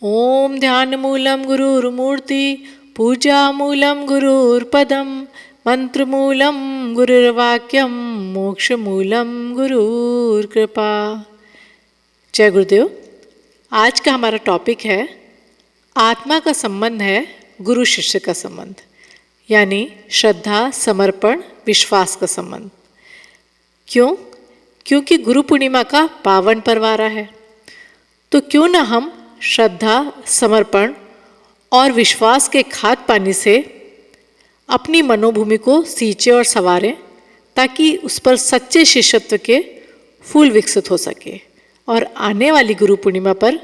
ओम ध्यानमूलं गुरुर्मूर्ति पूजामूलं गुरुर्पदम मंत्रमूलं गुरुर्वाक्यम मोक्षमूलं गुरुर्कृपा। जय गुरुदेव। आज का हमारा टॉपिक है आत्मा का संबंध है गुरु शिष्य का संबंध, यानी श्रद्धा, समर्पण, विश्वास का संबंध। क्यों? क्योंकि गुरु पूर्णिमा का पावन पर्व आ रहा है, तो क्यों ना हम श्रद्धा, समर्पण और विश्वास के खाद पानी से अपनी मनोभूमि को सींचे और संवारें, ताकि उस पर सच्चे शिष्यत्व के फूल विकसित हो सके। और आने वाली गुरु पूर्णिमा पर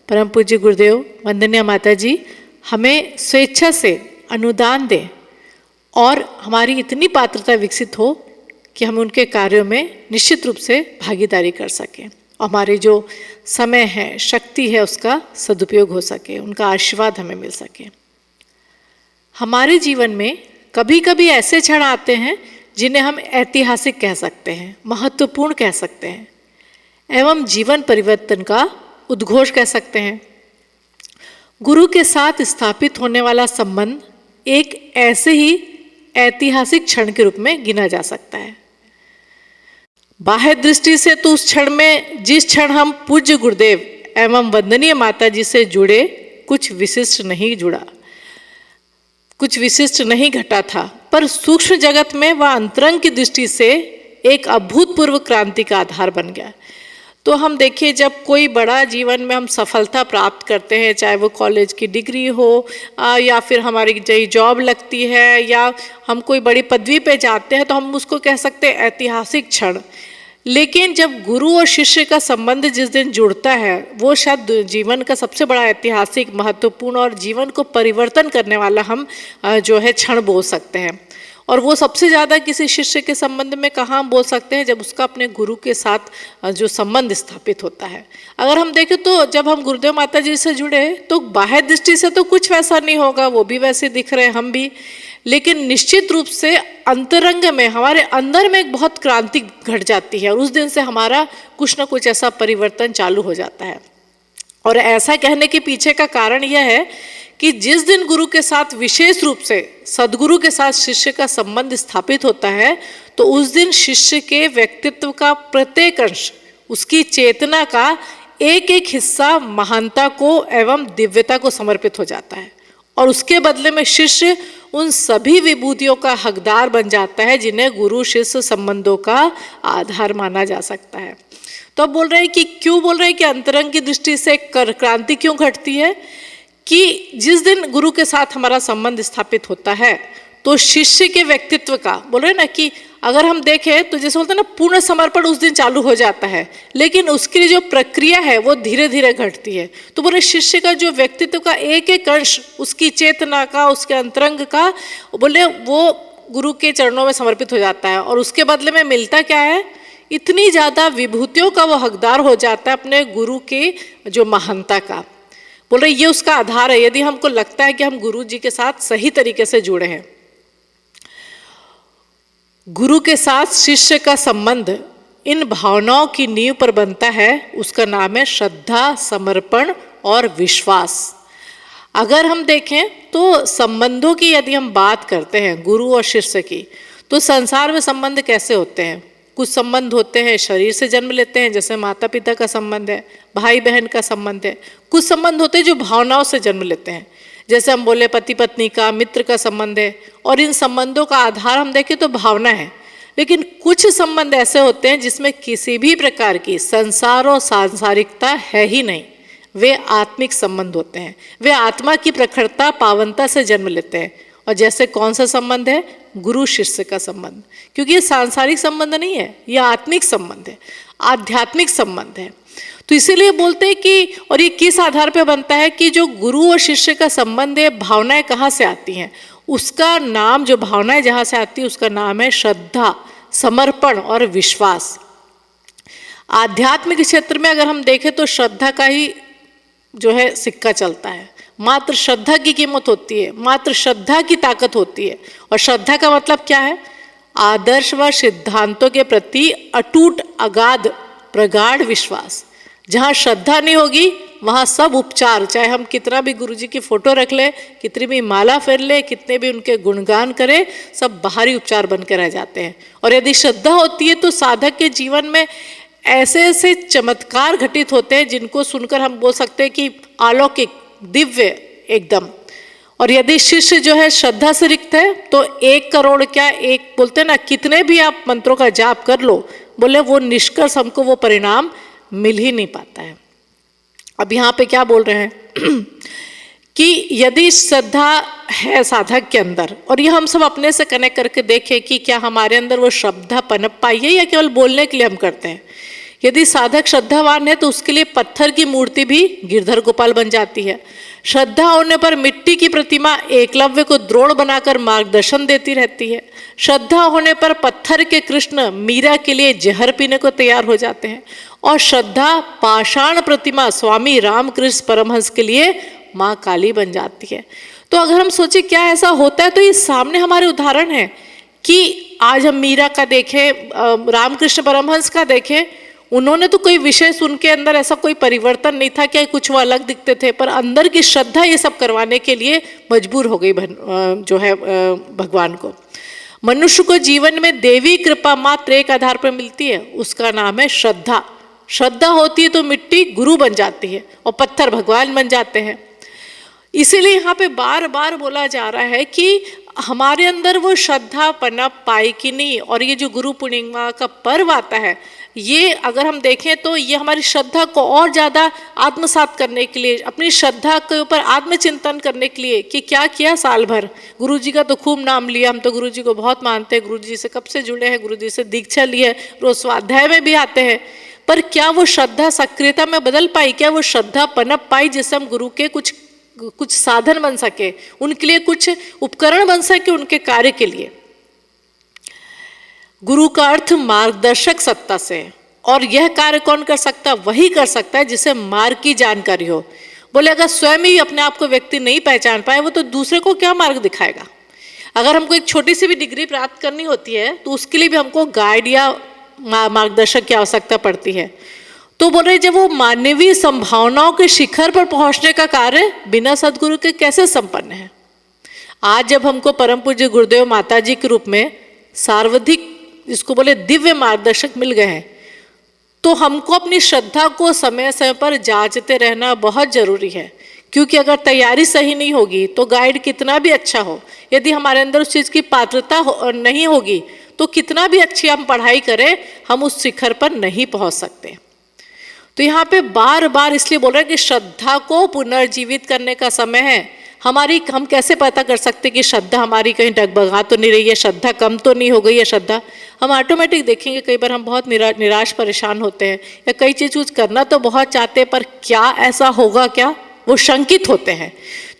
परम पूज्य गुरुदेव वंदनीय माता जी हमें स्वेच्छा से अनुदान दें और हमारी इतनी पात्रता विकसित हो कि हम उनके कार्यों में निश्चित रूप से भागीदारी कर सकें, और हमारे जो समय है, शक्ति है, उसका सदुपयोग हो सके, उनका आशीर्वाद हमें मिल सके। हमारे जीवन में कभी कभी ऐसे क्षण आते हैं जिन्हें हम ऐतिहासिक कह सकते हैं, महत्वपूर्ण कह सकते हैं, एवं जीवन परिवर्तन का उद्घोष कह सकते हैं। गुरु के साथ स्थापित होने वाला संबंध एक ऐसे ही ऐतिहासिक क्षण के रूप में गिना जा सकता है। बाह्य दृष्टि से तो उस क्षण में, जिस क्षण हम पूज्य गुरुदेव एवं वंदनीय माता जी से जुड़े, कुछ विशिष्ट नहीं घटा था, पर सूक्ष्म जगत में वह अंतरंग की दृष्टि से एक अभूतपूर्व क्रांति का आधार बन गया। तो हम देखिए, जब कोई बड़ा जीवन में हम सफलता प्राप्त करते हैं, चाहे वो कॉलेज की डिग्री हो या फिर हमारी जॉब लगती है या हम कोई बड़ी पदवी पे जाते हैं, तो हम उसको कह सकते हैं ऐतिहासिक क्षण। लेकिन जब गुरु और शिष्य का संबंध जिस दिन जुड़ता है, वो शायद जीवन का सबसे बड़ा ऐतिहासिक, महत्वपूर्ण और जीवन को परिवर्तन करने वाला हम क्षण बोल सकते हैं। और वो सबसे ज़्यादा किसी शिष्य के संबंध में कहाँ बोल सकते हैं, जब उसका अपने गुरु के साथ जो संबंध स्थापित होता है। अगर हम देखें तो जब हम गुरुदेव माता जी से जुड़े, तो बाह्य दृष्टि से तो कुछ वैसा नहीं होगा, वो भी वैसे दिख रहे हैं, हम भी, लेकिन निश्चित रूप से अंतरंग में, हमारे अंदर में एक बहुत क्रांति घट जाती है, और उस दिन से हमारा कुछ ना कुछ ऐसा परिवर्तन चालू हो जाता है। और ऐसा कहने के पीछे का कारण यह है कि जिस दिन गुरु के साथ, विशेष रूप से सदगुरु के साथ शिष्य का संबंध स्थापित होता है, तो उस दिन शिष्य के व्यक्तित्व का प्रत्येक अंश, उसकी चेतना का एक एक हिस्सा महानता को एवं दिव्यता को समर्पित हो जाता है, और उसके बदले में शिष्य उन सभी विभूतियों का हकदार बन जाता है जिन्हें गुरु शिष्य संबंधों का आधार माना जा सकता है। तो अब बोल रहे हैं कि अंतरंग की दृष्टि से क्रांति क्यों घटती है, कि जिस दिन गुरु के साथ हमारा संबंध स्थापित होता है, तो शिष्य के व्यक्तित्व का, बोल रहे ना कि अगर हम देखें तो जैसे बोलते हैं ना, पूर्ण समर्पण उस दिन चालू हो जाता है, लेकिन उसकी जो प्रक्रिया है वो धीरे धीरे घटती है। तो बोले शिष्य का जो व्यक्तित्व का एक एक अंश, उसकी चेतना का, उसके अंतरंग का, बोले वो गुरु के चरणों में समर्पित हो जाता है, और उसके बदले में मिलता क्या है, इतनी ज़्यादा विभूतियों का वो हकदार हो जाता है अपने गुरु के जो महानता का। बोल रहे ये उसका आधार है, यदि हमको लगता है कि हम गुरु जी के साथ सही तरीके से जुड़े हैं। गुरु के साथ शिष्य का संबंध इन भावनाओं की नींव पर बनता है, उसका नाम है श्रद्धा, समर्पण और विश्वास। अगर हम देखें तो संबंधों की यदि हम बात करते हैं गुरु और शिष्य की, तो संसार में संबंध कैसे होते हैं? कुछ संबंध होते हैं शरीर से जन्म लेते हैं, जैसे माता पिता का संबंध है, भाई बहन का संबंध है। कुछ संबंध होते हैं जो भावनाओं से जन्म लेते हैं, जैसे हम बोले पति पत्नी का, मित्र का संबंध है, और इन संबंधों का आधार हम देखें तो भावना है। लेकिन कुछ संबंध ऐसे होते हैं जिसमें किसी भी प्रकार की संसार और सांसारिकता है ही नहीं, वे आत्मिक संबंध होते हैं, वे आत्मा की प्रखरता, पावनता से जन्म लेते हैं। और जैसे कौन सा संबंध है? गुरु शिष्य का संबंध, क्योंकि ये सांसारिक संबंध नहीं है, यह आत्मिक संबंध है, आध्यात्मिक संबंध है। तो इसीलिए बोलते हैं कि, और ये किस आधार पर बनता है कि जो गुरु और शिष्य का संबंध है, भावनाएं कहाँ से आती हैं, उसका नाम, जो भावनाएं जहाँ से आती है उसका नाम है श्रद्धा, समर्पण और विश्वास। आध्यात्मिक क्षेत्र में अगर हम देखें तो श्रद्धा का ही सिक्का चलता है, मात्र श्रद्धा की कीमत होती है, मात्र श्रद्धा की ताकत होती है। और श्रद्धा का मतलब क्या है? आदर्श व सिद्धांतों के प्रति अटूट, अगाध, प्रगाढ़ विश्वास। जहाँ श्रद्धा नहीं होगी वहाँ सब उपचार, चाहे हम कितना भी गुरु जी की फोटो रख ले, कितनी भी माला फेर ले, कितने भी उनके गुणगान करें, सब बाहरी उपचार बन के रह जाते हैं। और यदि श्रद्धा होती है तो साधक के जीवन में ऐसे ऐसे चमत्कार घटित होते हैं जिनको सुनकर हम बोल सकते हैं कि अलौकिक, दिव्य एकदम। और यदि शिष्य जो है श्रद्धा से रिक्त है तो 1 करोड़ क्या, एक बोलते हैं ना, कितने भी आप मंत्रों का जाप कर लो, बोले वो निष्कर्ष हमको वो परिणाम मिल ही नहीं पाता है। अब यहाँ पे क्या बोल रहे हैं कि यदि श्रद्धा है साधक के अंदर, और ये हम सब अपने से कनेक्ट करके देखें कि क्या हमारे अंदर वो श्रद्धा पनप पाई है या केवल बोलने के लिए हम करते हैं। यदि साधक श्रद्धावान है तो उसके लिए पत्थर की मूर्ति भी गिरधर गोपाल बन जाती है। श्रद्धा होने पर मिट्टी की प्रतिमा एकलव्य को द्रोण बनाकर मार्गदर्शन देती रहती है। श्रद्धा होने पर पत्थर के कृष्ण मीरा के लिए जहर पीने को तैयार हो जाते हैं। और श्रद्धा पाषाण प्रतिमा स्वामी रामकृष्ण परमहंस के लिए माँ काली बन जाती है। तो अगर हम सोचे क्या ऐसा होता है, तो ये सामने हमारे उदाहरण है कि आज हम मीरा का देखें, रामकृष्ण परमहंस का देखें, उन्होंने तो कोई विशेष, उनके अंदर ऐसा कोई परिवर्तन नहीं था कि कुछ वो अलग दिखते थे, पर अंदर की श्रद्धा ये सब करवाने के लिए मजबूर हो गई जो है भगवान को। मनुष्य को जीवन में देवी कृपा मात्र एक आधार पर मिलती है, उसका नाम है श्रद्धा। श्रद्धा होती है तो मिट्टी गुरु बन जाती है और पत्थर भगवान बन जाते हैं। इसीलिए यहाँ पे बार बार बोला जा रहा है कि हमारे अंदर वो श्रद्धा पनप पाई कि नहीं। और ये जो गुरु पूर्णिमा का पर्व आता है, ये अगर हम देखें तो ये हमारी श्रद्धा को और ज़्यादा आत्मसात करने के लिए, अपनी श्रद्धा के ऊपर आत्मचिंतन करने के लिए कि क्या किया साल भर। गुरु जी का तो खूब नाम लिया, हम तो गुरु जी को बहुत मानते हैं, गुरु जी से कब से जुड़े हैं, गुरु जी से दीक्षा ली है, रोज स्वाध्याय में भी आते हैं, पर क्या वो श्रद्धा सक्रियता में बदल पाई? क्या वो श्रद्धा पनप पाई जिससे हम गुरु के कुछ साधन बन सके, उनके लिए कुछ उपकरण बन सके उनके कार्य के लिए? गुरु का अर्थ मार्गदर्शक सत्ता से, और यह कार्य कौन कर सकता है? वही कर सकता है जिसे मार्ग की जानकारी हो। बोले अगर स्वयं ही अपने आप को व्यक्ति नहीं पहचान पाए, वो तो दूसरे को क्या मार्ग दिखाएगा? अगर हमको एक छोटी सी भी डिग्री प्राप्त करनी होती है तो उसके लिए भी हमको गाइड या मार्गदर्शक की आवश्यकता पड़ती है। तो बोल रहे जब वो मानवीय संभावनाओं के शिखर पर पहुंचने का कार्य बिना सदगुरु के कैसे संपन्न है? आज जब हमको परम पूज्य गुरुदेव माता जी के रूप में सर्वाधिक, जिसको बोले दिव्य मार्गदर्शक मिल गए हैं, तो हमको अपनी श्रद्धा को समय समय पर जांचते रहना बहुत जरूरी है। क्योंकि अगर तैयारी सही नहीं होगी तो गाइड कितना भी अच्छा हो, यदि हमारे अंदर उस चीज़ की पात्रता नहीं होगी तो कितना भी अच्छी हम पढ़ाई करें, हम उस शिखर पर नहीं पहुंच सकते। तो यहाँ पे बार बार इसलिए बोल रहे हैं कि श्रद्धा को पुनर्जीवित करने का समय है। हम कैसे पता कर सकते कि श्रद्धा हमारी कहीं डगमगा तो नहीं रही है, श्रद्धा कम तो नहीं हो गई है श्रद्धा? हम ऑटोमेटिक देखेंगे, कई बार हम बहुत निराश परेशान होते हैं, या कई चीज़ कुछ करना तो बहुत चाहते हैं पर क्या ऐसा होगा क्या, वो शंकित होते हैं।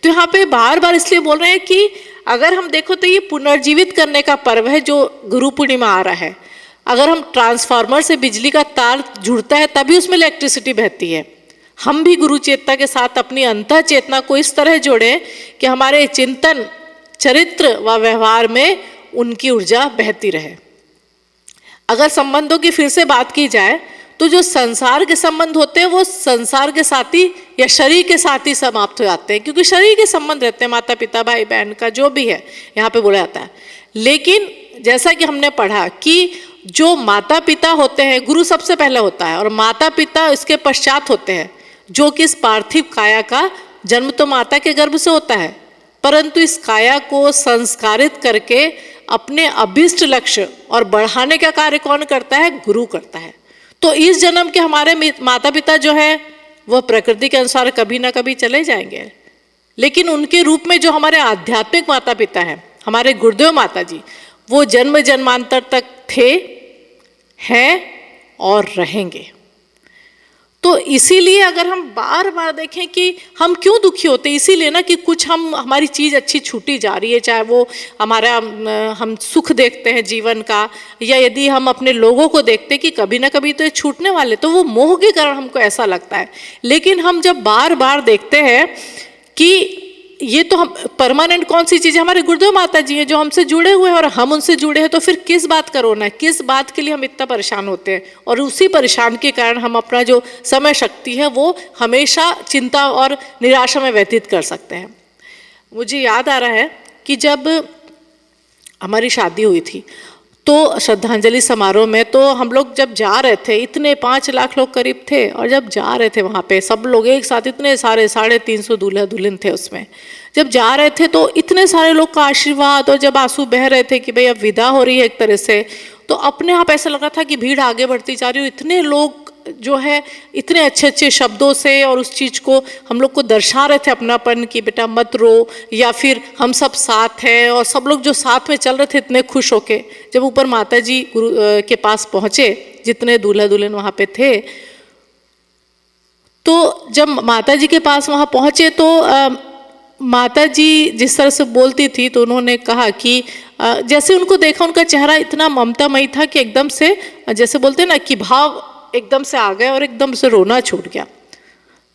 तो यहाँ पे बार बार इसलिए बोल रहे हैं कि अगर हम देखो तो ये पुनर्जीवित करने का पर्व है जो गुरु पूर्णिमा आ रहा है। अगर हम ट्रांसफार्मर से बिजली का तार जुड़ता है तभी उसमें इलेक्ट्रिसिटी बहती है। हम भी गुरु चेतना के साथ अपनी अंतः चेतना को इस तरह जोड़ें कि हमारे चिंतन, चरित्र व व्यवहार में उनकी ऊर्जा बहती रहे। अगर संबंधों की फिर से बात की जाए तो जो संसार के संबंध होते हैं वो संसार के साथ ही या शरीर के साथ ही समाप्त हो जाते हैं, क्योंकि शरीर के संबंध रहते हैं, माता पिता भाई बहन का जो भी है यहाँ पे बोला जाता है। लेकिन जैसा कि हमने पढ़ा कि जो माता पिता होते हैं, गुरु सबसे पहले होता है और माता पिता इसके पश्चात होते हैं, जो कि इस पार्थिव काया का जन्म तो माता के गर्भ से होता है, परंतु इस काया को संस्कारित करके अपने अभिष्ट लक्ष्य और बढ़ाने का कार्य कौन करता है? गुरु करता है। तो इस जन्म के हमारे माता पिता जो है वह प्रकृति के अनुसार कभी ना कभी चले जाएंगे, लेकिन उनके रूप में जो हमारे आध्यात्मिक माता पिता हैं, हमारे गुरुदेव माता जी, वो जन्म जन्मांतर तक थे, हैं और रहेंगे। तो इसीलिए अगर हम बार बार देखें कि हम क्यों दुखी होते हैं, इसीलिए ना कि कुछ हमारी चीज़ अच्छी छूटी जा रही है, चाहे वो हम सुख देखते हैं जीवन का, या यदि हम अपने लोगों को देखते हैं कि कभी ना कभी तो ये छूटने वाले, तो वो मोह के कारण हमको ऐसा लगता है। लेकिन हम जब बार बार देखते हैं कि ये तो हम परमानेंट कौन सी चीज़ है, हमारे गुरुदेव माता जी हैं जो हमसे जुड़े हुए हैं और हम उनसे जुड़े हैं, तो फिर किस बात का रोना है, किस बात के लिए हम इतना परेशान होते हैं। और उसी परेशान के कारण हम अपना जो समय शक्ति है वो हमेशा चिंता और निराशा में व्यतीत कर सकते हैं। मुझे याद आ रहा है कि जब हमारी शादी हुई थी तो श्रद्धांजलि समारोह में तो हम लोग जब जा रहे थे, इतने 5 लाख लोग करीब थे, और जब जा रहे थे वहाँ पे सब लोग एक साथ, इतने सारे 350 दूल्हा दुल्हन थे उसमें, जब जा रहे थे तो इतने सारे लोग का आशीर्वाद, और जब आंसू बह रहे थे कि भाई अब विदा हो रही है एक तरह से, तो अपने आप ऐसा लग रहा था कि भीड़ आगे बढ़ती जा रही है। इतने लोग जो है इतने अच्छे अच्छे शब्दों से और उस चीज़ को हम लोग को दर्शा रहे थे, अपनापन, कि बेटा मत रो, या फिर हम सब साथ हैं, और सब लोग जो साथ में चल रहे थे इतने खुश होके। जब ऊपर माता जी गुरु के पास पहुँचे, जितने दूल्हा दुल्हन वहाँ पे थे, तो जब माता जी के पास वहाँ पहुँचे तो माता जी जिस तरह से बोलती थी, तो उन्होंने कहा कि जैसे उनको देखा, उनका चेहरा इतना ममतामयी था कि एकदम से जैसे बोलते हैं ना कि भाव एकदम से आ गए और एकदम से रोना छूट गया।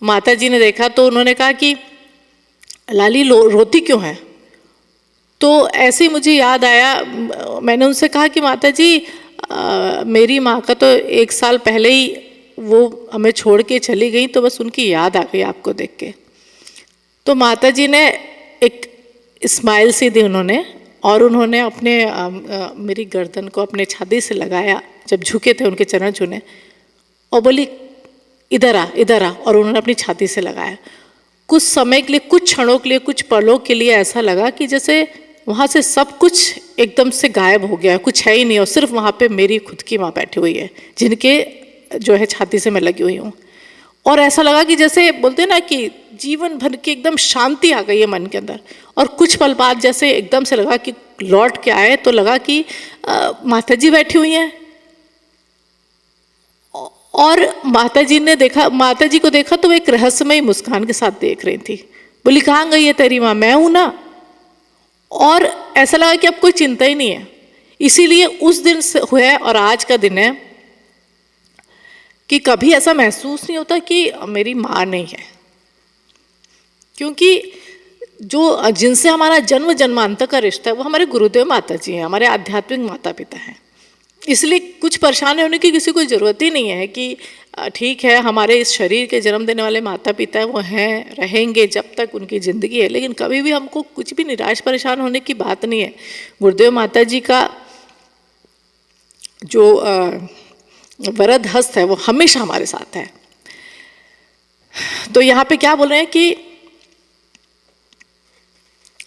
माता जी ने देखा तो उन्होंने कहा कि लाली रोती क्यों है। तो ऐसे ही मुझे याद आया, मैंने उनसे कहा कि माता जी मेरी माँ का तो 1 साल पहले ही वो हमें छोड़ के चली गई, तो बस उनकी याद आ गई आपको देख के। तो माता जी ने एक स्माइल सी दी उन्होंने, और उन्होंने अपने मेरी गर्दन को अपने छाती से लगाया, जब झुके थे उनके चरण छूने, और बोली इधर आ, इधर आ, और उन्होंने अपनी छाती से लगाया। कुछ समय के लिए, कुछ क्षणों के लिए, कुछ पलों के लिए ऐसा लगा कि जैसे वहाँ से सब कुछ एकदम से गायब हो गया, कुछ है ही नहीं, और सिर्फ वहाँ पे मेरी खुद की माँ बैठी हुई है, जिनके जो है छाती से मैं लगी हुई हूँ। और ऐसा लगा कि जैसे बोलते हैं ना कि जीवन भर की एकदम शांति आ गई है मन के अंदर। और कुछ पल बाद जैसे एकदम से लगा कि लौट के आए, तो लगा कि माता जी बैठी हुई हैं, और माता जी ने देखा, माता जी को देखा तो वो एक रहस्यमय मुस्कान के साथ देख रही थी। बोली कहाँ गई है तेरी माँ, मैं हूँ ना। और ऐसा लगा कि अब कोई चिंता ही नहीं है। इसीलिए उस दिन से हुआ और आज का दिन है कि कभी ऐसा महसूस नहीं होता कि मेरी माँ नहीं है, क्योंकि जो जिनसे हमारा जन्म जन्मांतर का रिश्ता है वो हमारे गुरुदेव माता जी हैं, हमारे आध्यात्मिक माता पिता हैं। इसलिए कुछ परेशान होने की किसी को ज़रूरत ही नहीं है कि ठीक है हमारे इस शरीर के जन्म देने वाले माता पिता हैं, वो हैं, रहेंगे जब तक उनकी ज़िंदगी है, लेकिन कभी भी हमको कुछ भी निराश परेशान होने की बात नहीं है। गुरुदेव माता जी का जो वरद हस्त है वो हमेशा हमारे साथ है। तो यहाँ पे क्या बोल रहे हैं कि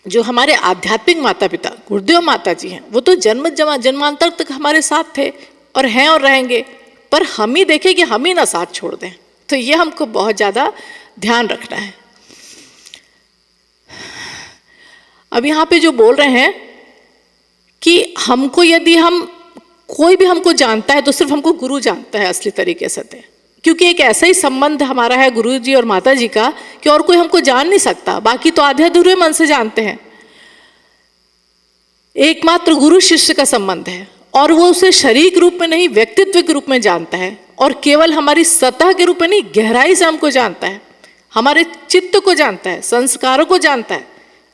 जो हमारे आध्यात्मिक माता पिता गुरुदेव माता जी हैं, वो तो जन्मांतर तक हमारे साथ थे और हैं और रहेंगे, पर हम ही देखें कि हम ही ना साथ छोड़ दें। तो ये हमको बहुत ज़्यादा ध्यान रखना है। अब यहाँ पे जो बोल रहे हैं कि हमको, यदि हम कोई भी हमको जानता है तो सिर्फ हमको गुरु जानता है असली तरीके से, क्योंकि एक ऐसा ही संबंध हमारा है गुरु जी और माता जी का कि और कोई हमको जान नहीं सकता। बाकी तो आधे अधूरे मन से जानते हैं। एकमात्र गुरु शिष्य का संबंध है, और वो उसे शारीरिक रूप में नहीं, व्यक्तित्व के रूप में जानता है, और केवल हमारी सतह के रूप में नहीं, गहराई से हमको जानता है, हमारे चित्त को जानता है, संस्कारों को जानता है,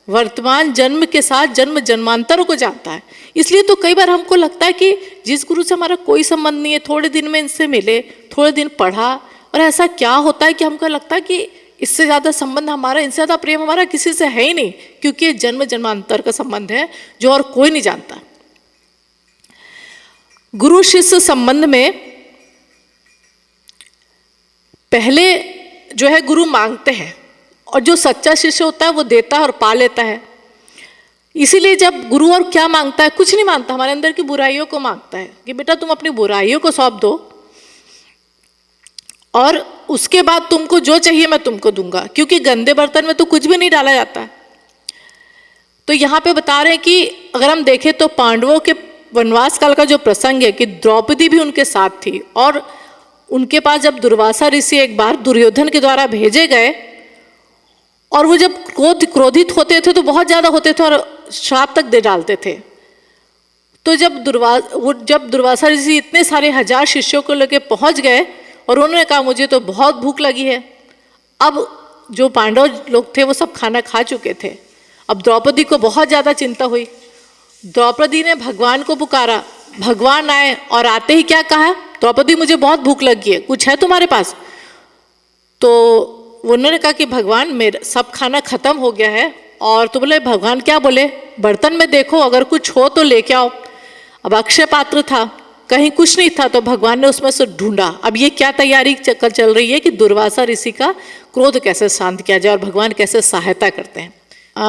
वर्तमान जन्म के साथ जन्म जन्मांतरों को जानता है। इसलिए तो कई बार हमको लगता है कि जिस गुरु से हमारा कोई संबंध नहीं है, थोड़े दिन में इनसे मिले, थोड़े दिन पढ़ा, और ऐसा क्या होता है कि हमको लगता है कि इससे ज़्यादा संबंध हमारा, इनसे ज़्यादा प्रेम हमारा किसी से है ही नहीं, क्योंकि जन्म जन्मांतर का संबंध है जो और कोई नहीं जानता। गुरु शिष्य संबंध में पहले जो है गुरु मांगते हैं, और जो सच्चा शिष्य होता है वो देता है और पा लेता है। इसीलिए जब गुरु और क्या मांगता है, कुछ नहीं मांगता, हमारे अंदर की बुराइयों को मांगता है कि बेटा तुम अपनी बुराइयों को सौंप दो, और उसके बाद तुमको जो चाहिए मैं तुमको दूंगा, क्योंकि गंदे बर्तन में तो कुछ भी नहीं डाला जाता। तो यहाँ पे बता रहे हैं कि अगर हम देखें तो पांडवों के वनवास काल का जो प्रसंग है कि द्रौपदी भी उनके साथ थी, और उनके पास जब दुर्वासा ऋषि एक बार दुर्योधन के द्वारा भेजे गए, और वो जब क्रोधित होते थे तो बहुत ज़्यादा होते थे और श्राप तक दे डालते थे। तो जब दुर्वासा ऋषि इतने सारे 1000 शिष्यों को लेकर पहुंच गए, और उन्होंने कहा मुझे तो बहुत भूख लगी है, अब जो पांडव लोग थे वो सब खाना खा चुके थे। अब द्रौपदी को बहुत ज़्यादा चिंता हुई। द्रौपदी ने भगवान को पुकारा, भगवान आए और आते ही क्या कहा, द्रौपदी मुझे बहुत भूख लगी है, कुछ है तुम्हारे पास? तो उन्होंने कहा कि भगवान मेरा सब खाना खत्म हो गया है। और तो बोले, भगवान क्या बोले, बर्तन में देखो अगर कुछ हो तो लेके आओ। अब अक्षय पात्र था, कहीं कुछ नहीं था, तो भगवान ने उसमें से ढूंढा। अब ये क्या तैयारी चल रही है कि दुर्वासा ऋषि का क्रोध कैसे शांत किया जाए और भगवान कैसे सहायता करते हैं।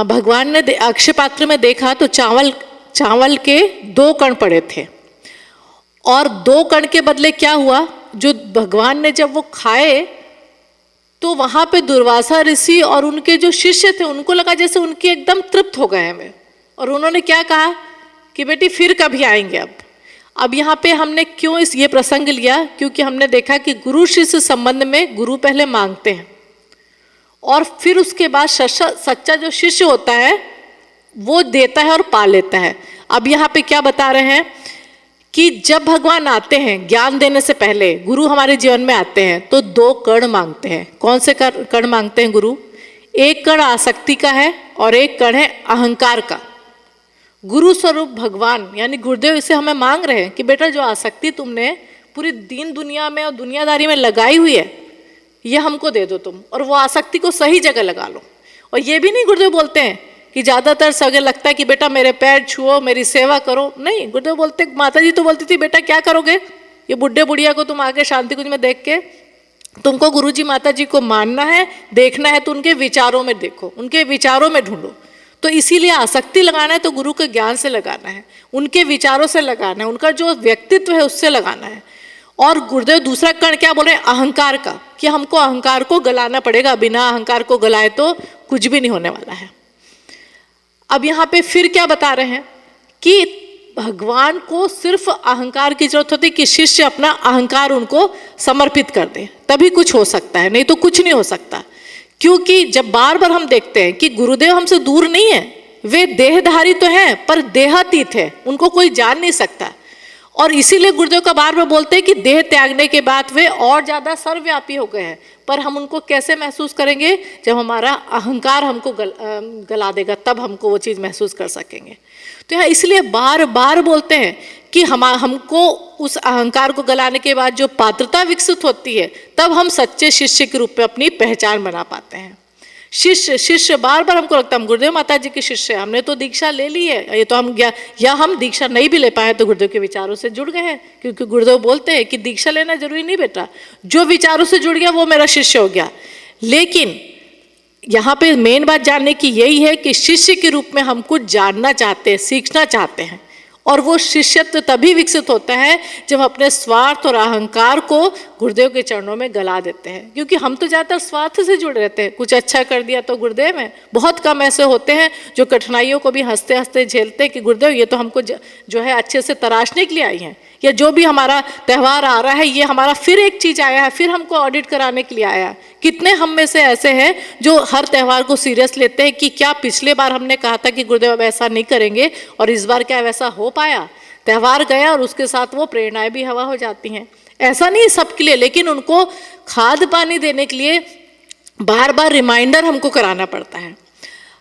भगवान ने अक्षय पात्र में देखा तो चावल के 2 कण पड़े थे, और 2 कण के बदले क्या हुआ, जो भगवान ने जब वो खाए तो वहाँ पे दुर्वासा ऋषि और उनके जो शिष्य थे उनको लगा जैसे उनके एकदम तृप्त हो गए हैं। और उन्होंने क्या कहा कि बेटी फिर कभी आएंगे। अब यहाँ पे हमने क्यों ये प्रसंग लिया, क्योंकि हमने देखा कि गुरु शिष्य संबंध में गुरु पहले मांगते हैं और फिर उसके बाद सच्चा जो शिष्य होता है वो देता है और पा लेता है। अब यहाँ पे क्या बता रहे हैं कि जब भगवान आते हैं ज्ञान देने से पहले, गुरु हमारे जीवन में आते हैं तो 2 कण मांगते हैं। कौन से कण मांगते हैं गुरु? एक कण आसक्ति का है और एक कण है अहंकार का। गुरु स्वरूप भगवान यानी गुरुदेव इसे हमें मांग रहे हैं कि बेटा जो आसक्ति तुमने पूरी दीन दुनिया में और दुनियादारी में लगाई हुई है ये हमको दे दो तुम, और वो आसक्ति को सही जगह लगा लो। और ये भी नहीं गुरुदेव बोलते हैं कि ज़्यादातर सगे लगता है कि बेटा मेरे पैर छुओ, मेरी सेवा करो। नहीं, गुरुदेव बोलते, माता जी तो बोलती थी बेटा क्या करोगे, ये बुढ़े बुढ़िया को तुम आगे शांति कुंज में देख के तुमको गुरुजी माता जी को मानना है, देखना है तो उनके विचारों में देखो, उनके विचारों में ढूंढो। तो इसीलिए आसक्ति लगाना है तो गुरु के ज्ञान से लगाना है, उनके विचारों से लगाना है, उनका जो व्यक्तित्व है उससे लगाना है। और गुरुदेव दूसरा कण क्या बोल रहे हैं? अहंकार का, कि हमको अहंकार को गलाना पड़ेगा, बिना अहंकार को गलाए तो कुछ भी नहीं होने वाला है। अब यहाँ पे फिर क्या बता रहे हैं कि भगवान को सिर्फ अहंकार की जरूरत होती है कि शिष्य अपना अहंकार उनको समर्पित कर दे, तभी कुछ हो सकता है, नहीं तो कुछ नहीं हो सकता। क्योंकि जब बार बार हम देखते हैं कि गुरुदेव हमसे दूर नहीं है, वे देहधारी तो हैं पर देहातीत है, उनको कोई जान नहीं सकता। और इसीलिए गुरुदेव का बार बार बोलते हैं कि देह त्यागने के बाद वे और ज़्यादा सर्वव्यापी हो गए हैं। पर हम उनको कैसे महसूस करेंगे? जब हमारा अहंकार हमको गला देगा, तब हमको वो चीज़ महसूस कर सकेंगे। तो यहाँ इसलिए बार बार बोलते हैं कि हमको उस अहंकार को गलाने के बाद जो पात्रता विकसित होती है तब हम सच्चे शिष्य के रूप में अपनी पहचान बना पाते हैं। शिष्य बार बार हमको लगता है हम गुरुदेव माता जी के शिष्य हैं, हमने तो दीक्षा ले ली है, ये तो हम या हम दीक्षा नहीं भी ले पाए तो गुरुदेव के विचारों से जुड़ गए हैं। क्योंकि गुरुदेव बोलते हैं कि दीक्षा लेना जरूरी नहीं बेटा, जो विचारों से जुड़ गया वो मेरा शिष्य हो गया। लेकिन यहाँ पे मेन बात जानने की यही है कि शिष्य के रूप में हम कुछ जानना चाहते हैं, सीखना चाहते हैं, और वो शिष्यत्व तभी विकसित होता है जब अपने स्वार्थ और अहंकार को गुरुदेव के चरणों में गला देते हैं। क्योंकि हम तो ज़्यादातर स्वार्थ से जुड़े रहते हैं, कुछ अच्छा कर दिया तो गुरुदेव हैं। बहुत कम ऐसे होते हैं जो कठिनाइयों को भी हंसते हंसते झेलते हैं कि गुरुदेव ये तो हमको जो है अच्छे से तराशने के लिए आई हैं, या जो भी हमारा त्यौहार आ रहा है ये हमारा फिर एक चीज़ आया है, फिर हमको ऑडिट कराने के लिए आया है। कितने हम में से ऐसे हैं जो हर त्यौहार को सीरियस लेते हैं कि क्या पिछले बार हमने कहा था कि गुरुदेव अब ऐसा नहीं करेंगे और इस बार क्या वैसा हो पाया? त्यौहार गया और उसके साथ वो प्रेरणाएं भी हवा हो जाती हैं। ऐसा नहीं सबके लिए, लेकिन उनको खाद पानी देने के लिए बार बार रिमाइंडर हमको कराना पड़ता है।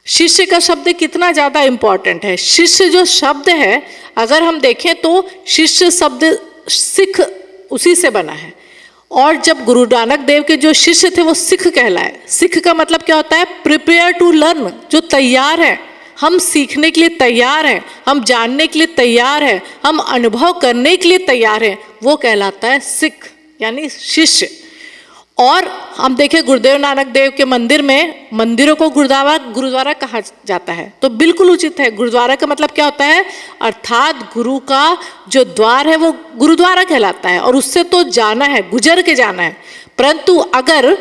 शिष्य का शब्द कितना ज़्यादा इम्पॉर्टेंट है। शिष्य जो शब्द है अगर हम देखें तो शिष्य शब्द सिख उसी से बना है, और जब गुरु नानक देव के जो शिष्य थे वो सिख कहलाए। सिख का मतलब क्या होता है? प्रिपेयर टू लर्न, जो तैयार है, हम सीखने के लिए तैयार हैं, हम जानने के लिए तैयार हैं, हम अनुभव करने के लिए तैयार हैं, वो कहलाता है सिख यानी शिष्य। और हम देखें गुरुदेव नानक देव के मंदिर में, मंदिरों को गुरुद्वारा कहा जाता है, तो बिल्कुल उचित है। गुरुद्वारा का मतलब क्या होता है? अर्थात गुरु का जो द्वार है वो गुरुद्वारा कहलाता है, और उससे तो जाना है, गुजर के जाना है। परंतु अगर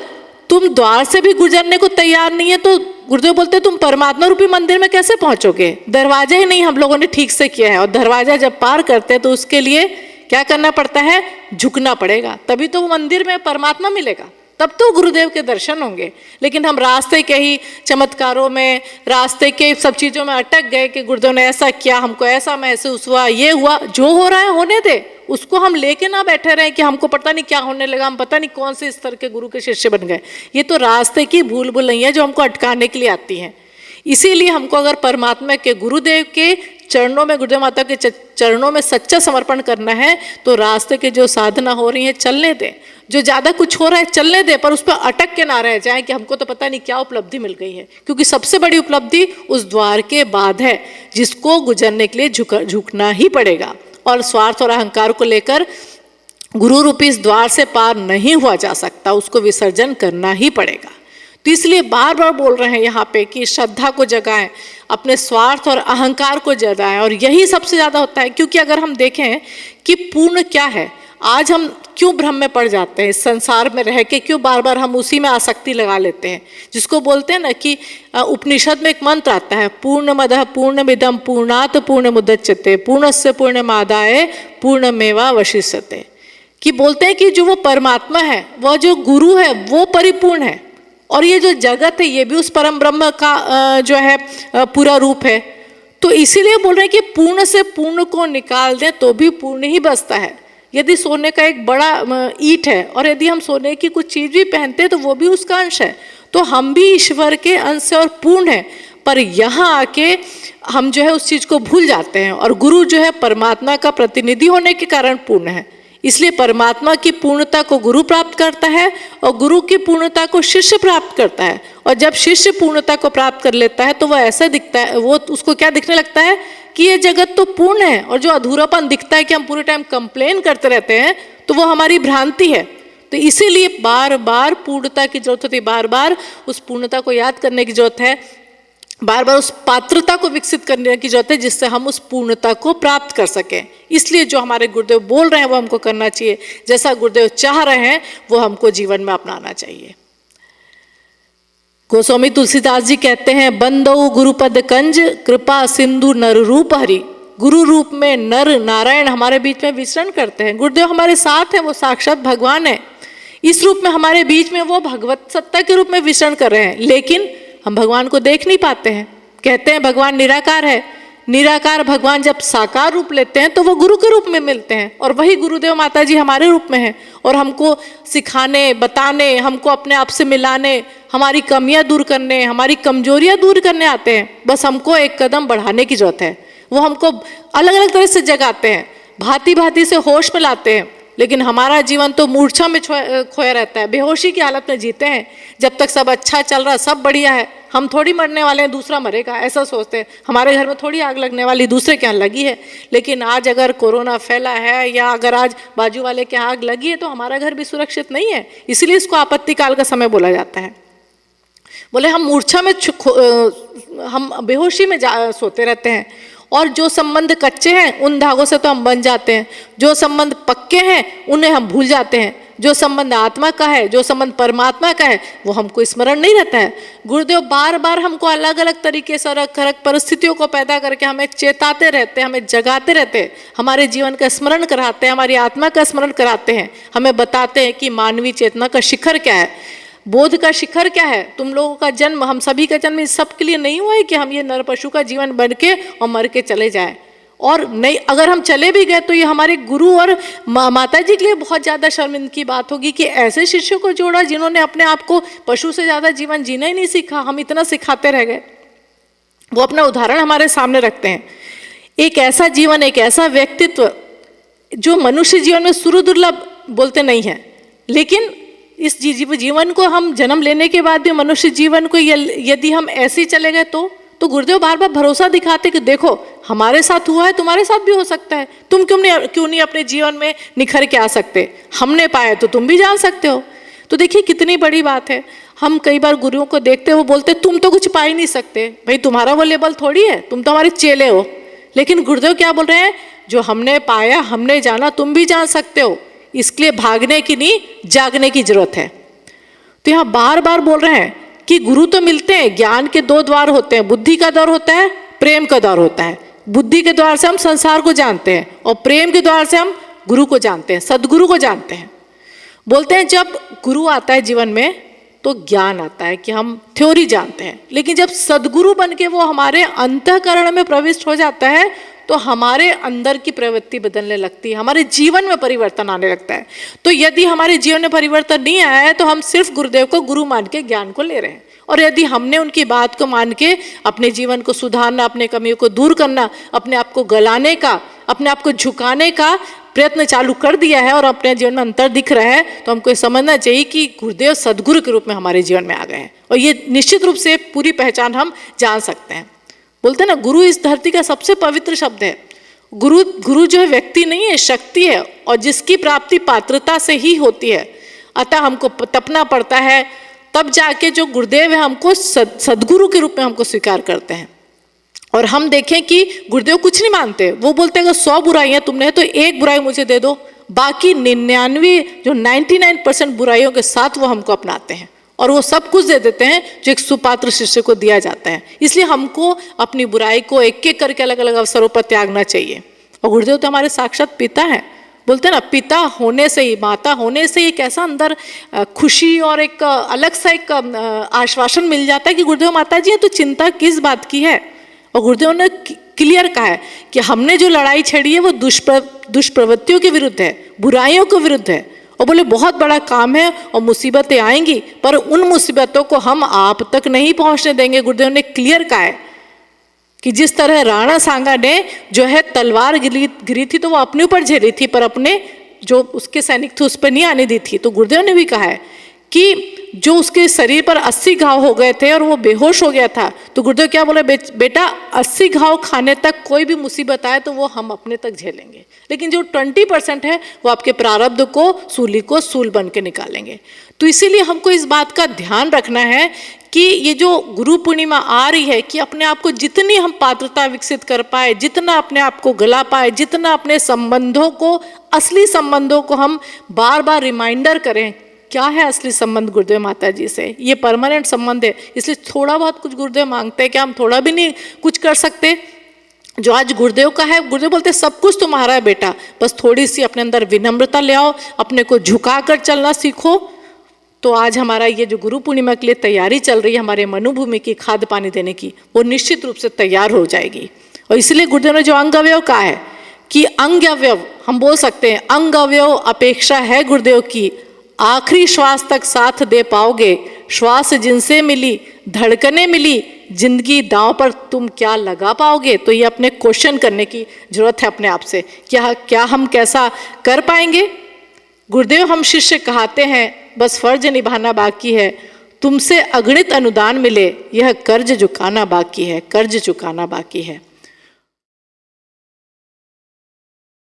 तुम द्वार से भी गुजरने को तैयार नहीं है तो गुरुदेव बोलते तुम परमात्मा रूपी मंदिर में कैसे पहुंचोगे? दरवाजा ही नहीं हम लोगों ने ठीक से किया है, और दरवाजा जब पार करते हैं तो उसके लिए क्या करना पड़ता है? झुकना पड़ेगा, तभी तो मंदिर में परमात्मा मिलेगा, तब तो गुरुदेव के दर्शन होंगे। लेकिन हम रास्ते के ही चमत्कारों में, रास्ते के सब चीज़ों में अटक गए कि गुरुदेव ने ऐसा किया, हमको ऐसा महसूस हुआ, ये हुआ, जो हो रहा है होने दे, उसको हम लेके ना बैठे रहें कि हमको पता नहीं क्या होने लगा, हम पता नहीं कौन से स्तर के गुरु के शिष्य बन गए। ये तो रास्ते की भूल भुलैया जो हमको अटकाने के लिए आती हैं। इसीलिए हमको अगर परमात्मा के गुरुदेव के चरणों में, गुरुदेव माता के चरणों में सच्चा समर्पण करना है तो रास्ते के जो साधना हो रही है चलने दें, जो ज़्यादा कुछ हो रहा है चलने दें, पर उस पर अटक के ना रह जाए कि हमको तो पता नहीं क्या उपलब्धि मिल गई है, क्योंकि सबसे बड़ी उपलब्धि उस द्वार के बाद है जिसको गुजरने के लिए झुकना ही पड़ेगा। और स्वार्थ और अहंकार को लेकर गुरु रूपी इस द्वार से पार नहीं हुआ जा सकता, उसको विसर्जन करना ही पड़ेगा। तो इसलिए बार बार बोल रहे हैं यहाँ पे कि श्रद्धा को जगाएं, अपने स्वार्थ और अहंकार को जगाएं, और यही सबसे ज़्यादा होता है। क्योंकि अगर हम देखें कि पूर्ण क्या है, आज हम क्यों भ्रम में पड़ जाते हैं, इस संसार में रह के क्यों बार बार हम उसी में आसक्ति लगा लेते हैं, जिसको बोलते हैं ना कि उपनिषद में एक मंत्र आता है, पूर्णमदः पूर्णमिदं पूर्णात् पूर्णमुदच्यते पूर्णस्य पूर्णमादाय पूर्णमेवावशिष्यते, कि बोलते हैं कि जो वो परमात्मा है, वह जो गुरु है वो परिपूर्ण है, और ये जो जगत है ये भी उस परम ब्रह्म का जो है पूरा रूप है। तो इसीलिए बोल रहे हैं कि पूर्ण से पूर्ण को निकाल दें तो भी पूर्ण ही बचता है। यदि सोने का एक बड़ा ईंट है और यदि हम सोने की कुछ चीज़ भी पहनते हैं तो वो भी उसका अंश है, तो हम भी ईश्वर के अंश से और पूर्ण है। पर यहाँ आके हम जो है उस चीज़ को भूल जाते हैं, और गुरु जो है परमात्मा का प्रतिनिधि होने के कारण पूर्ण है। इसलिए परमात्मा की पूर्णता को गुरु प्राप्त करता है और गुरु की पूर्णता को शिष्य प्राप्त करता है। और जब शिष्य पूर्णता को प्राप्त कर लेता है तो वह ऐसा दिखता है, वो उसको क्या दिखने लगता है कि ये जगत तो पूर्ण है, और जो अधूरापन दिखता है कि हम पूरे टाइम कंप्लेन करते रहते हैं तो वो हमारी भ्रांति है। तो इसीलिए बार बार पूर्णता की जरूरत होती है, बार बार उस पूर्णता को याद करने की जरूरत है, बार बार उस पात्रता को विकसित करने की जरूरत है जिससे हम उस पूर्णता को प्राप्त कर सकें। इसलिए जो हमारे गुरुदेव बोल रहे हैं वो हमको करना चाहिए, जैसा गुरुदेव चाह रहे हैं वो हमको जीवन में अपनाना चाहिए। गोस्वामी तुलसीदास जी कहते हैं, बंदौ गुरुपद कंज कृपा सिंधु नर रूप हरि। गुरु रूप में नर नारायण हमारे बीच में विचरण करते हैं। गुरुदेव हमारे साथ हैं, वो साक्षात भगवान है। इस रूप में हमारे बीच में वो भगवत सत्ता के रूप में विचरण कर रहे हैं, लेकिन हम भगवान को देख नहीं पाते हैं। कहते हैं भगवान निराकार है, निराकार भगवान जब साकार रूप लेते हैं तो वो गुरु के रूप में मिलते हैं, और वही गुरुदेव माता जी हमारे रूप में हैं और हमको सिखाने, बताने, हमको अपने आप से मिलाने, हमारी कमियां दूर करने, हमारी कमजोरियां दूर करने आते हैं। बस हमको एक कदम बढ़ाने की जरूरत है। वो हमको अलग अलग तरह से जगाते हैं, भांति भांति से होश में लाते हैं, लेकिन हमारा जीवन तो मूर्छा में खोया रहता है, बेहोशी की हालत में जीते हैं। जब तक सब अच्छा चल रहा, सब बढ़िया है, हम थोड़ी मरने वाले हैं, दूसरा मरेगा, ऐसा सोचते हैं। हमारे घर में थोड़ी आग लगने वाली दूसरे के यहाँ लगी है। लेकिन आज अगर कोरोना फैला है या अगर आज बाजू वाले के यहाँ आग लगी है तो हमारा घर भी सुरक्षित नहीं है। इसलिए इसको आपत्ति काल का समय बोला जाता है। बोले हम मूर्छा में हम बेहोशी में सोते रहते हैं, और जो संबंध कच्चे हैं उन धागों से तो हम बन जाते हैं, जो संबंध पक्के हैं उन्हें हम भूल जाते हैं। जो संबंध आत्मा का है, जो संबंध परमात्मा का है, वो हमको स्मरण नहीं रहता है। गुरुदेव बार बार हमको अलग अलग तरीके से अलग अलग परिस्थितियों को पैदा करके हमें चेताते रहते हैं, हमें जगाते रहते हैं, हमारे जीवन का स्मरण कराते हैं, हमारी आत्मा का स्मरण कराते हैं, हमें बताते हैं कि मानवीय चेतना का शिखर क्या है, बोध का शिखर क्या है। तुम लोगों का जन्म, हम सभी का जन्म इस सब के लिए नहीं हुआ है कि हम ये नर पशु का जीवन बन के और मर के चले जाएं। और नहीं, अगर हम चले भी गए तो ये हमारे गुरु और माता जी के लिए बहुत ज़्यादा शर्मिंदगी की बात होगी कि ऐसे शिष्यों को जोड़ा जिन्होंने अपने आप को पशु से ज़्यादा जीवन जीना ही नहीं सीखा, हम इतना सिखाते रह गए। वो अपना उदाहरण हमारे सामने रखते हैं। एक ऐसा जीवन, एक ऐसा व्यक्तित्व जो मनुष्य जीवन में सुरदुर्लभ बोलते नहीं है, लेकिन इस जीवन को हम जन्म लेने के बाद भी मनुष्य जीवन को यदि हम ऐसे ही चले गए तो गुरुदेव बार बार भरोसा दिखाते कि देखो हमारे साथ हुआ है, तुम्हारे साथ भी हो सकता है। तुम क्यों नहीं अपने जीवन में निखर के आ सकते? हमने पाया तो तुम भी जान सकते हो। तो देखिए कितनी बड़ी बात है। हम कई बार गुरुओं को देखते हो, बोलते तुम तो कुछ पा ही नहीं सकते, भाई तुम्हारा वो लेवल थोड़ी है, तुम तो हमारे चेले हो। लेकिन गुरुदेव क्या बोल रहे हैं, जो हमने पाया, हमने जाना, तुम भी जान सकते हो। इसके लिए भागने की नहीं, जागने की जरूरत है। तो यहाँ बार बार बोल रहे हैं कि गुरु तो मिलते हैं, ज्ञान के दो द्वार होते हैं, बुद्धि का द्वार होता है, प्रेम का द्वार होता है। बुद्धि के द्वार से हम संसार को जानते हैं और प्रेम के द्वार से हम गुरु को जानते हैं, सदगुरु को जानते हैं। बोलते हैं जब गुरु आता है जीवन में तो ज्ञान आता है कि हम थ्योरी जानते हैं, लेकिन जब सदगुरु बन के वो हमारे अंतःकरण में प्रविष्ट हो जाता है तो हमारे अंदर की प्रवृत्ति बदलने लगती है, हमारे जीवन में परिवर्तन आने लगता है। तो यदि हमारे जीवन में परिवर्तन नहीं आया है तो हम सिर्फ गुरुदेव को गुरु मान के ज्ञान को ले रहे हैं। और यदि हमने उनकी बात को मान के अपने जीवन को सुधारना, अपने कमियों को दूर करना, अपने आप को गलाने का, अपने आप को झुकाने का प्रयत्न चालू कर दिया है और अपने जीवन में अंतर दिख रहा है, तो हमको ये समझना चाहिए कि गुरुदेव सदगुरु के रूप में हमारे जीवन में आ गए हैं। और ये निश्चित रूप से पूरी पहचान हम जान सकते हैं। बोलते हैं ना, गुरु इस धरती का सबसे पवित्र शब्द है। गुरु जो है व्यक्ति नहीं है, शक्ति है, और जिसकी प्राप्ति पात्रता से ही होती है। अतः हमको तपना पड़ता है, तब जाके जो गुरुदेव है हमको सदगुरु के रूप में हमको स्वीकार करते हैं। और हम देखें कि गुरुदेव कुछ नहीं मानते, वो बोलते हैं अगर 100 बुराइयां तुमने है तो एक बुराई मुझे दे दो, बाकी 99% बुराइयों के साथ वो हमको अपनाते हैं और वो सब कुछ दे देते हैं जो एक सुपात्र शिष्य को दिया जाता है। इसलिए हमको अपनी बुराई को एक एक करके अलग अलग अवसरों पर त्यागना चाहिए। और गुरुदेव तो हमारे साक्षात पिता हैं। बोलते हैं ना, पिता होने से ही, माता होने से ही एक ऐसा अंदर खुशी और एक अलग सा एक आश्वासन मिल जाता है कि गुरुदेव माता जी हैं तो चिंता किस बात की है। और गुरुदेव ने क्लियर कहा है कि हमने जो लड़ाई छेड़ी है वो दुष्प्रवृत्तियों के विरुद्ध है, बुराइयों के विरुद्ध है। और बोले बहुत बड़ा काम है और मुसीबतें आएंगी, पर उन मुसीबतों को हम आप तक नहीं पहुंचने देंगे। गुरुदेव ने क्लियर कहा है कि जिस तरह राणा सांगा ने जो है तलवार गिरी थी तो वो अपने ऊपर झेली थी, पर अपने जो उसके सैनिक थे उस पर नहीं आने दी थी। तो गुरुदेव ने भी कहा है कि जो उसके शरीर पर 80 घाव हो गए थे और वो बेहोश हो गया था, तो गुरुदेव क्या बोले, बेटा 80 घाव खाने तक कोई भी मुसीबत आए तो वो हम अपने तक झेलेंगे, लेकिन जो 20% है वो आपके प्रारब्ध को सूल बन के निकालेंगे। तो इसीलिए हमको इस बात का ध्यान रखना है कि ये जो गुरु पूर्णिमा आ रही है कि अपने आप को जितनी हम पात्रता विकसित कर पाए, जितना अपने आप को गला पाए, जितना अपने संबंधों को, असली संबंधों को हम बार बार रिमाइंडर करें क्या है असली संबंध गुरुदेव माता जी से। ये परमानेंट संबंध है, इसलिए थोड़ा बहुत कुछ गुरुदेव मांगते हैं, क्या हम थोड़ा भी नहीं कुछ कर सकते? जो आज गुरुदेव का है, गुरुदेव बोलते हैं सब कुछ तुम्हारा है बेटा, बस थोड़ी सी अपने अंदर विनम्रता ले आओ, अपने को झुका कर चलना सीखो। तो आज हमारा ये जो गुरु पूर्णिमा के लिए तैयारी चल रही है, हमारे मनुभूमि की खाद पानी देने की, वो निश्चित रूप से तैयार हो जाएगी। और इसलिए गुरुदेव ने जो अंग अवयव कहा है कि अंग अवयव, हम बोल सकते हैं अंग अवयव अपेक्षा है गुरुदेव की, आखिरी श्वास तक साथ दे पाओगे, श्वास जिनसे मिली धड़कने मिली, जिंदगी दांव पर तुम क्या लगा पाओगे। तो ये अपने क्वेश्चन करने की जरूरत है अपने आप से, क्या हम कैसा कर पाएंगे। गुरुदेव हम शिष्य कहते हैं, बस फर्ज निभाना बाकी है, तुमसे अगणित अनुदान मिले, यह कर्ज चुकाना बाकी है, कर्ज चुकाना बाकी है।